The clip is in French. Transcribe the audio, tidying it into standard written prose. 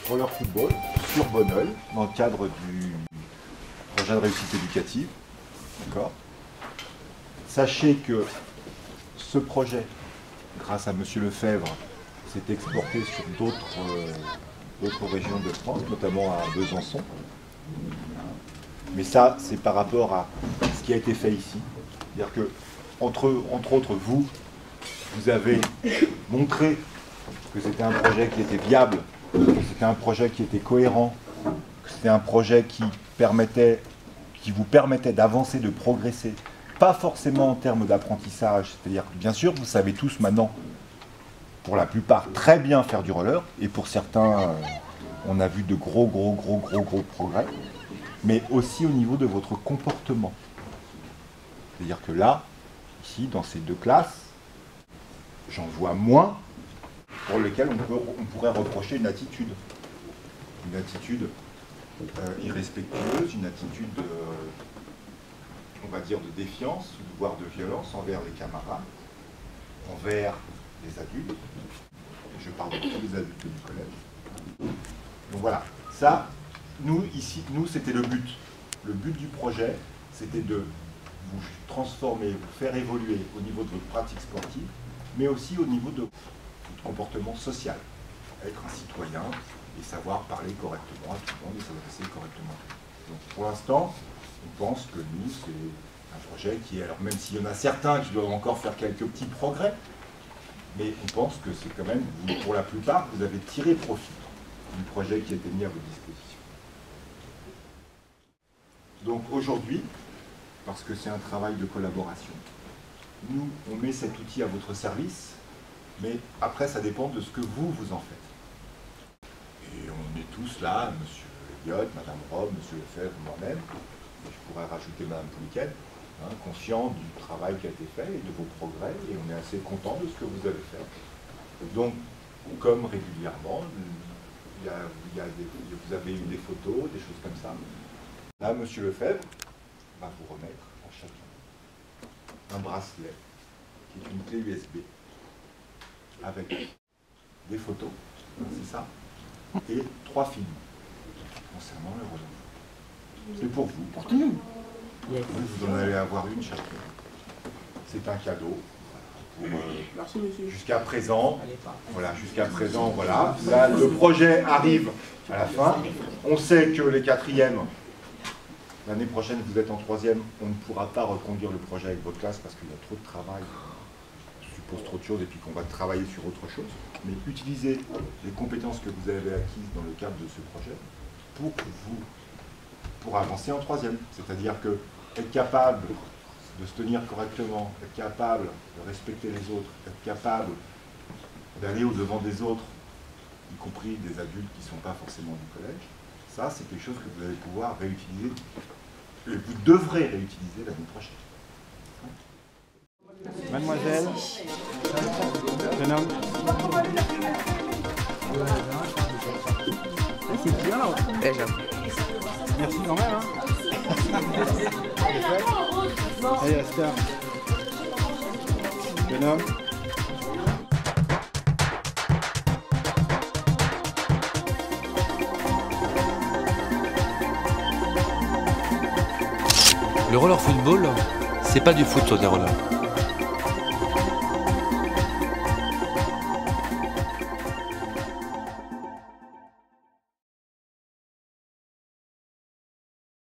roller football sur Bonneuil, dans le cadre du projet de réussite éducative. D'accord. Sachez que ce projet, grâce à M. Lefebvre, s'est exporté sur d'autres régions de France, notamment à Besançon. Mais ça, c'est par rapport à ce qui a été fait ici. C'est-à-dire que, entre autres, vous avez montré que c'était un projet qui était viable, que c'était un projet qui était cohérent, que c'était un projet qui vous permettait d'avancer, de progresser, pas forcément en termes d'apprentissage, c'est-à-dire que bien sûr, vous savez tous maintenant, pour la plupart, très bien faire du roller, et pour certains, on a vu de gros progrès, mais aussi au niveau de votre comportement. C'est-à-dire que là, ici, dans ces deux classes, j'en vois moins pour lesquelles on pourrait reprocher une attitude irrespectueuse, une attitude, on va dire, de défiance, voire de violence envers les camarades, envers les adultes. Et je parle de tous les adultes du collège. Donc voilà, ça, nous, c'était le but. Le but du projet, c'était de vous transformer, vous faire évoluer au niveau de votre pratique sportive, mais aussi au niveau de votre comportement social. Être un citoyen et savoir parler correctement à tout le monde et s'adresser correctement. Donc pour l'instant, on pense que nous, c'est un projet qui est, alors même s'il y en a certains qui doivent encore faire quelques petits progrès, mais on pense que c'est quand même, pour la plupart, vous avez tiré profit du projet qui a été mis à votre disposition. Donc aujourd'hui, parce que c'est un travail de collaboration, nous, on met cet outil à votre service, mais après, ça dépend de ce que vous en faites. Et on est tous là, M. Elliott, Mme Robe, M. Lefebvre, moi-même, je pourrais rajouter Mme Pouliken, conscients du travail qui a été fait et de vos progrès, et on est assez content de ce que vous avez fait. Donc, comme régulièrement, vous avez eu des photos, des choses comme ça. Là, M. Lefebvre va vous remettre à chacun un bracelet, qui est une clé USB, avec des photos, c'est ça, et 3 films concernant le roller. C'est pour vous. Pour tout le monde. Vous en allez avoir une chacun. C'est un cadeau. Jusqu'à présent, voilà, là, le projet arrive à la fin. On sait que les 4e, l'année prochaine, vous êtes en 3e, on ne pourra pas reconduire le projet avec votre classe parce qu'il y a trop de travail, ça suppose trop de choses et puis qu'on va travailler sur autre chose. Mais utilisez les compétences que vous avez acquises dans le cadre de ce projet pour avancer en 3e. C'est-à-dire que être capable de se tenir correctement, être capable de respecter les autres, être capable d'aller au-devant des autres, y compris des adultes qui ne sont pas forcément du collège, ça c'est quelque chose que vous allez pouvoir réutiliser, et vous devrez réutiliser l'année prochaine. Mademoiselle, jeune homme. C'est bien là. Merci quand même. Allez, Astor. Jeune homme. Le roller football, c'est pas du foot sur des rollers.